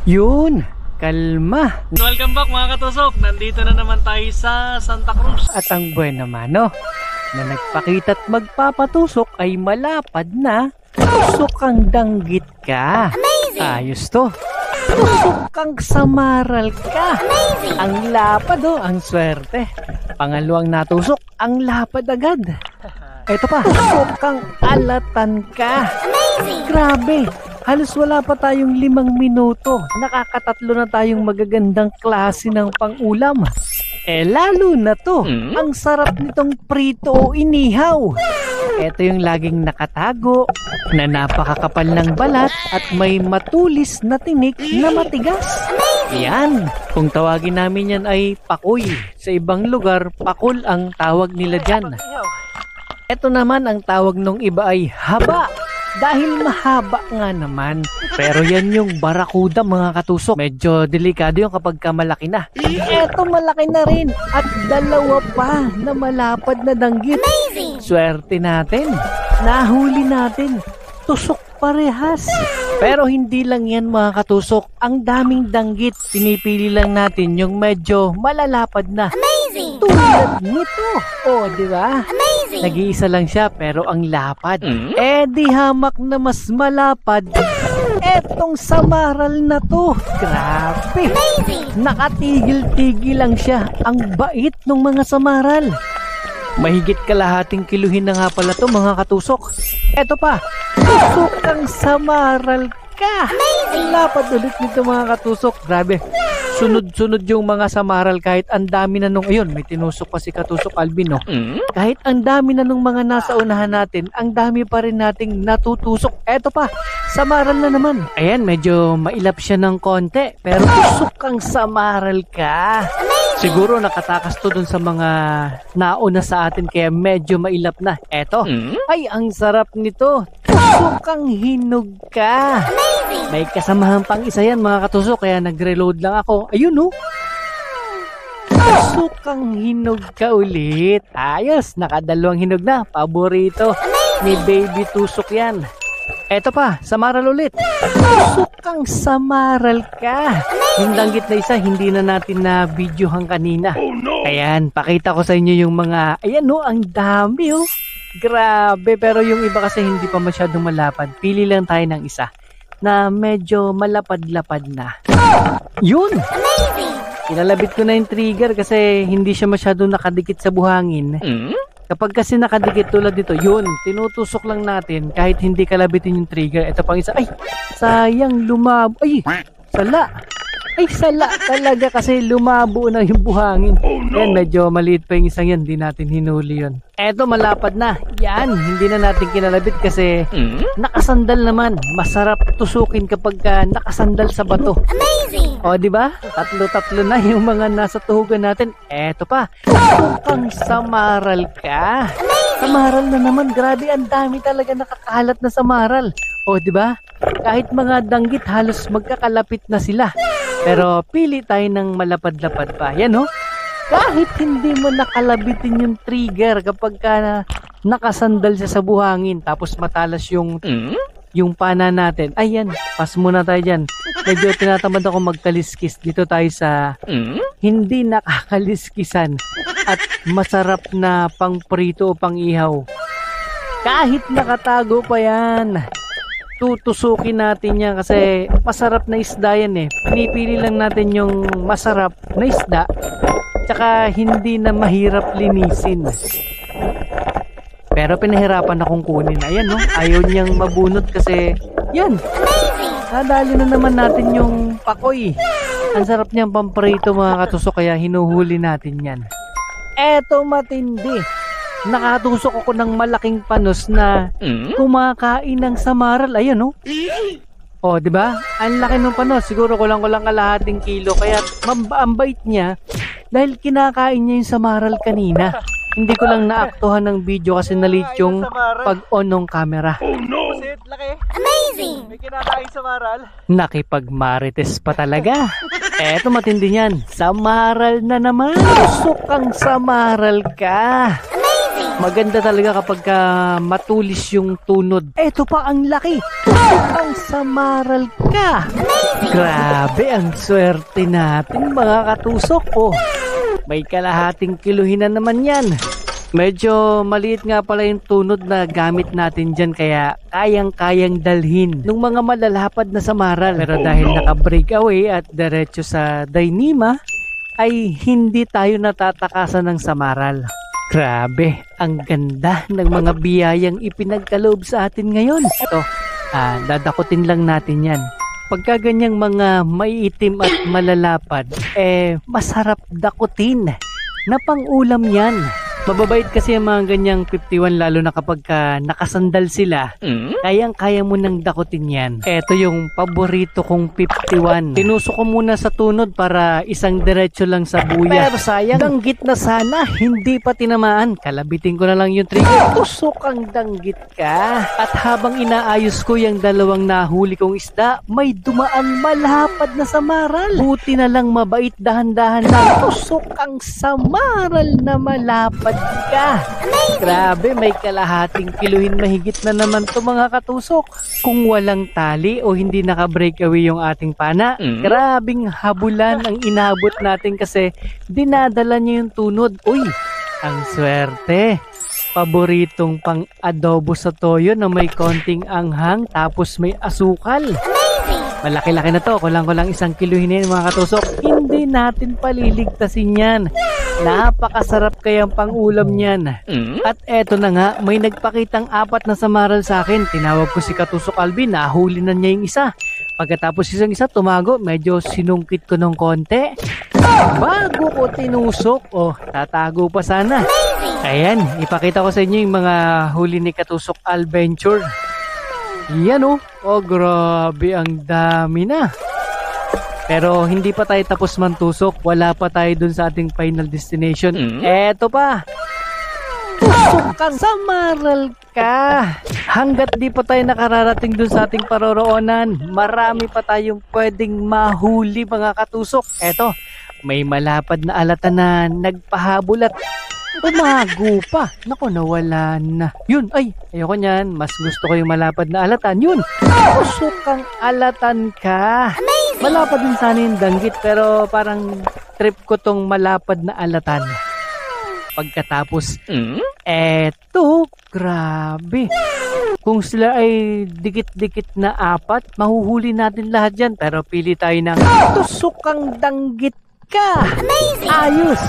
Yun, kalma. Welcome back mga katusok. Nandito na naman tayo sa Santa Cruz. At ang buwan naman, no, na nagpakita't magpapatusok ay malapad na. Tusok kang danggit ka. Amazing! Ayos to. Tusok kang samaral ka. Amazing! Ang lapad, oh, ang swerte. Pangalawang natusok, ang lapad agad. Eto pa, tusok kang alatan ka. Amazing! Grabe, halos wala pa tayong 5 minuto. Nakakatatlo na tayong magagandang klase ng pangulam. Lalo na to, ang sarap nitong prito o inihaw. Ito yung laging nakatago, na napakakapal ng balat at may matulis na tinik na matigas. Yan, kung tawagin namin yan ay pakoy. Sa ibang lugar, pakul ang tawag nila dyan. Ito naman ang tawag nung iba ay haba. Dahil mahaba nga naman. Pero yan yung barakuda mga katusok. Medyo delikado yung kapag malaki na. Eto malaki na rin. At dalawa pa na malapad na danggit. Amazing! Swerte natin. Nahuli natin. Tusok parehas. Pero hindi lang yan mga katusok. Ang daming danggit. Pinipili lang natin yung medyo malalapad na. Amazing! Tulad nito. O, di ba? Amazing! Nag-iisa lang siya pero ang lapad. Di hamak na mas malapad. Etong samaral na to. Grabe. Amazing! Nakatigil-tigil lang siya. Ang bait ng mga samaral. Mahigit kalahating kiluhin na nga pala to mga katusok. Eto pa. Tusok kang samaral ka. Ang lapad ulit nito mga katusok. Grabe. Sunod-sunod yung mga samaral kahit ang dami na nung, ayun, may tinusok pa si Katusok Alvin, no? Kahit ang dami na nung mga nasa unahan natin, ang dami pa rin nating natutusok. Eto pa, samaral na naman. Ayan, medyo mailap siya ng konti, pero tusok kang samaral ka. Siguro nakatakas to dun sa mga nauna sa atin kaya medyo mailap na. Eto, ay ang sarap nito. Tusok kang hinog ka. May kasamahan pang isa yan mga katusok kaya nag-reload lang ako. Ayun, no? Tusok kang hinog ka ulit. Ayos, nakadalawang hinog na. Paborito ni Baby Tusok yan. Eto pa, samaral ulit. Tusok kang samaral ka. Yung danggit na isa, hindi na natin na videohan kanina. Ayan, pakita ko sa inyo yung mga, ayan, no, ang dami, oh. Grabe, pero yung iba kasi hindi pa masyadong malapad. Pili lang tayo ng isa na medyo malapad-lapad na. Yun! Amazing! Ilalabit ko na yung trigger kasi hindi siya masyadong nakadikit sa buhangin. Kapag kasi nakadikit tulad dito, yun, tinutusok lang natin kahit hindi kalabitin yung trigger. Ito pang isa, ay, sayang lumabo. Ay, sala. Ay, sala talaga kasi lumabo na yung buhangin. Yan, medyo maliit pa yung isang yan. Hindi natin hinuli yun. Eto, malapad na. Yan, hindi na natin kinalabit kasi nakasandal naman. Masarap tusukin kapag nakasandal sa bato. Amazing! O, di ba? Tatlo-tatlo na yung mga nasa tuhugan natin. Eto pa. Tukang samaral ka. Samaral na naman. Grabe, ang dami talaga nakakalat na samaral. O, di ba? Kahit mga danggit halos magkakalapit na sila. Pero pili tayo ng malapad-lapad pa. Yan, no? Kahit hindi mo nakalabitin yung trigger kapag nakasandal siya sa buhangin tapos matalas yung pana natin. Ayan, pas muna tayo dyan. Medyo tinatamad ako magkaliskis. Dito tayo sa hindi nakakaliskisan at masarap na pang prito o pang ihaw. Kahit nakatago pa yan, tutusukin natin yan kasi masarap na isda yan eh. Pinipili lang natin yung masarap na isda tsaka hindi na mahirap linisin. Pero pinahirapan akong kunin. Ayan, no? Ayaw niyang mabunot kasi yan. Nadali na naman natin yung pakoy. Ang sarap niyang pamprito mga katusok kaya hinuhuli natin yan. Eto matindi. Nakatusok ako ng malaking panos na kumakain ng samaral. Ayan, no? O, di ba? Ang laki ng panos. Siguro kulang kalahating kilo. Kaya ang bait niya dahil kinakain niya yung samaral kanina. Hindi ko lang naaktuhan ng video kasi nalit yung pag-on ng camera. Oh no! Laki. Amazing! May kinakain samaral. Nakipagmarites pa talaga. Eto matindi niyan. Samaral na naman. Tusok kang samaral ka. Amazing! Maganda talaga kapag matulis yung tunod. Eto pa ang laki. Ang samaral ka. Grabe ang swerte natin mga katusok. Oh, may kalahating kiluhin na naman yan. Medyo maliit nga pala yung tunod na gamit natin dyan kaya kayang-kayang dalhin ng mga malalapad na samaral. Pero dahil naka-breakaway at diretso sa Dainima ay hindi tayo natatakasan ng samaral. Grabe, ang ganda ng mga biyayang ipinagkaloob sa atin ngayon. Ito, dadakutin lang natin yan. Pagka ganyang mga maiitim at malalapad, masarap dakutin na pang-ulam yan. Mababait kasi ang mga ganyang 51 lalo na kapag nakasandal sila. Kayang-kaya mo nang dakutin yan. Ito yung paborito kong 51. Tinusok ko muna sa tunod para isang diretso lang sa buya. Pero sayang, danggit na sana, hindi pa tinamaan. Kalabitin ko na lang yung trigger. Tusok ang danggit ka. At habang inaayos ko yung dalawang nahuli kong isda, may dumaang malapad na samaral. Buti na lang mabait, dahan-dahan lang. Tusok ang samaral na malapad ka. Grabe, may kalahating kiluhin mahigit na naman to mga katusok. Kung walang tali o hindi naka-breakaway yung ating pana, grabing habulan ang inabot natin kasi dinadala niya yung tunod. Uy, ang swerte. Paboritong pang-adobo sa toyo na may konting anghang tapos may asukal. Malaki-laki na to. Kulang-kulang 1 kiluhin na yun mga katusok. Hindi natin paliligtasin yan. Napakasarap kayang pang-ulam niyan. At eto na nga, may nagpakitang 4 na samaral sa akin. Tinawag ko si Katusok Alvin, nahuli na niya yung isa. Pagkatapos isang isa tumago, medyo sinungkit ko ng konti. Bago ko tinusok, tatago pa sana. Ayan, ipakita ko sa inyo yung mga huli ni Katusok Adventure. Yan grabe ang dami na. Pero hindi pa tayo tapos mantusok. Wala pa tayo dun sa ating final destination. Eto pa. Tusok kang samaral ka. Hanggat di pa tayo nakararating dun sa ating paroroonan, marami pa tayong pwedeng mahuli mga katusok. Eto, may malapad na alata na nagpahabol at umago pa. Naku, nawala na. Yun, ayoko niyan. Mas gusto ko yung malapad na alatan. Yun, tusok kang alatan ka. Malapad din sana yung danggit pero parang trip ko tong malapad na alatan. Pagkatapos, eto, grabe. Kung sila ay dikit-dikit na 4, mahuhuli natin lahat yan. Pero pili tayo ng tusok kang danggit ka. Ayos.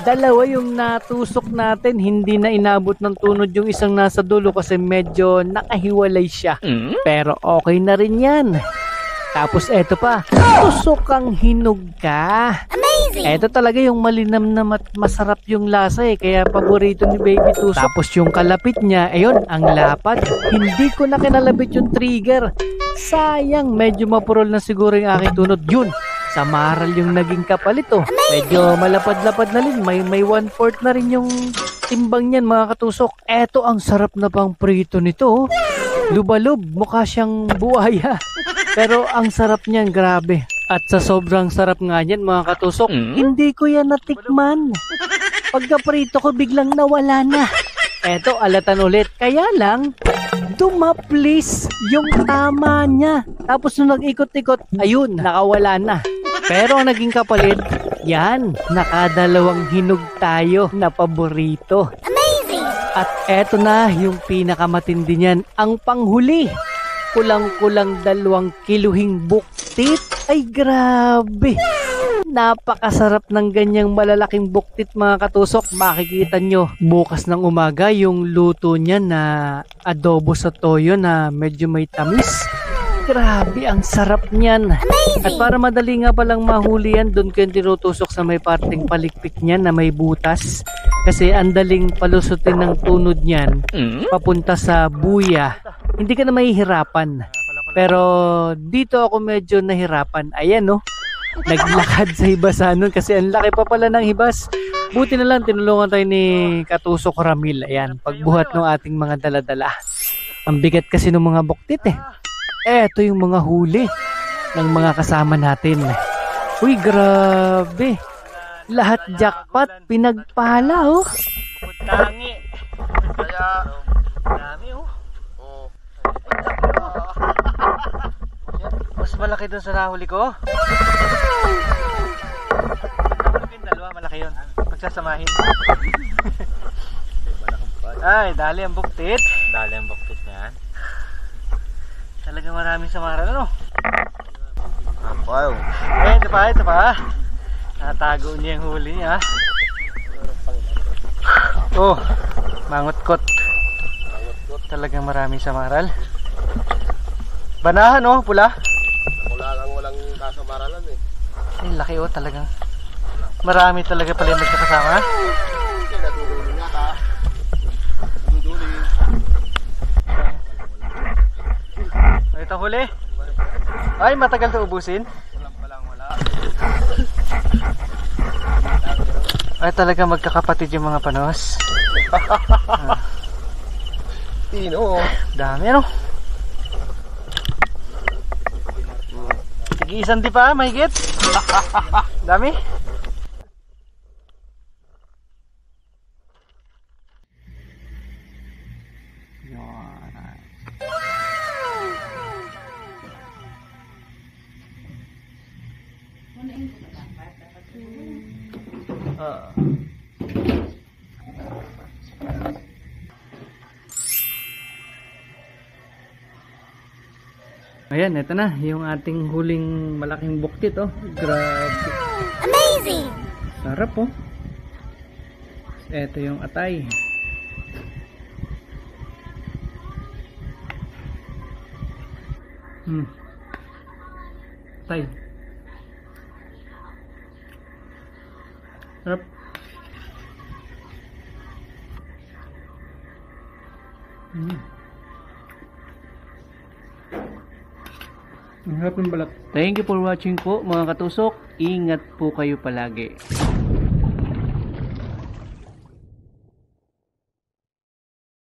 2 yung natusok natin, hindi na inabot ng tunod yung isang nasa dulo kasi medyo nakahiwalay siya. Pero okay na rin yan. Tapos eto pa, tusok kang hinog ka. Eto talaga yung malinam na masarap yung lasa kaya paborito ni Baby Tusok. Tapos yung kalapit niya, ayun, ang lapad. Hindi ko na kinalabit yung trigger. Sayang, medyo mapurol na siguro yung aking tunod. Yun, samaral yung naging kapalit Medyo malapad-lapad na rin. May 1/4 na rin yung timbang niyan mga katusok. Eto ang sarap na pang prito nito. Lubalub, mukha siyang buhaya. Pero ang sarap niyan, grabe. At sa sobrang sarap nga niyan mga katusok, hindi ko yan natikman. Pagka-prito ko biglang nawala na. Eto, alatan ulit. Kaya lang, dumaplis yung tama niya. Tapos nung nag-ikot-ikot, ayun, nakawala na. Pero ang naging kapalit, yan, nakadalawang hinog tayo na paborito. Amazing! At eto na yung pinakamatindi niyan, ang panghuli. Kulang-kulang 2 kiluhing buktit. Ay grabe! Napakasarap ng ganyang malalaking buktit mga katusok. Makikita nyo bukas ng umaga yung luto niya na adobo sa toyo na medyo may tamis. Grabe, ang sarap niyan. At para madali nga palang mahuli yan, doon ko yung tinutusok sa may parting palikpik niyan na may butas. Kasi ang daling palusutin ng tunod niyan papunta sa buya. Hindi ka na mahihirapan. Pero dito ako medyo nahirapan. Ayan naglakad sa hibasan kasi ang laki pa pala ng hibas. Buti na lang tinulungan tayo ni Katusok Ramil. Ayan, pagbuhat ng ating mga daladala. Ang bigat kasi ng mga buktit Eto yung mga huli ng mga kasama natin. Uy, grabe. Lahat jackpot, pinagpala Tangi. Kaya, Dami oh. oh. Mas malaki dun sa nahuli ko. Nahuli yung dalawa, malaki yun. Pagsasamahin. Ay, dali ang buktit. Dali ang buktit na yan. Talagang maraming samaral, ano? Wow. Eh, ito pa. Natago niya yung huli niya. Oh, mangutkot. Talagang maraming samaral. Banahan oh, pula. Mula lang walang kasamaralan eh. Ay, laki oh, talagang. Marami talaga pala yung magkakasama. Kasi natutulong nga ka. Natutulong. Ito huli. Ay, matagal to ubusin. Wala. Ay, talaga magkakapatid yung mga panos. Tino. Dami ano. Sige, isang di pa, mahigit. Dami. Ayan, ito na yung ating huling malaking buktit oh. Grabe. Amazing! Sarap oh. Ito yung atay. Atay. Sarap. Ang harap ng balat. Thank you for watching po mga katusok. Ingat po kayo palagi.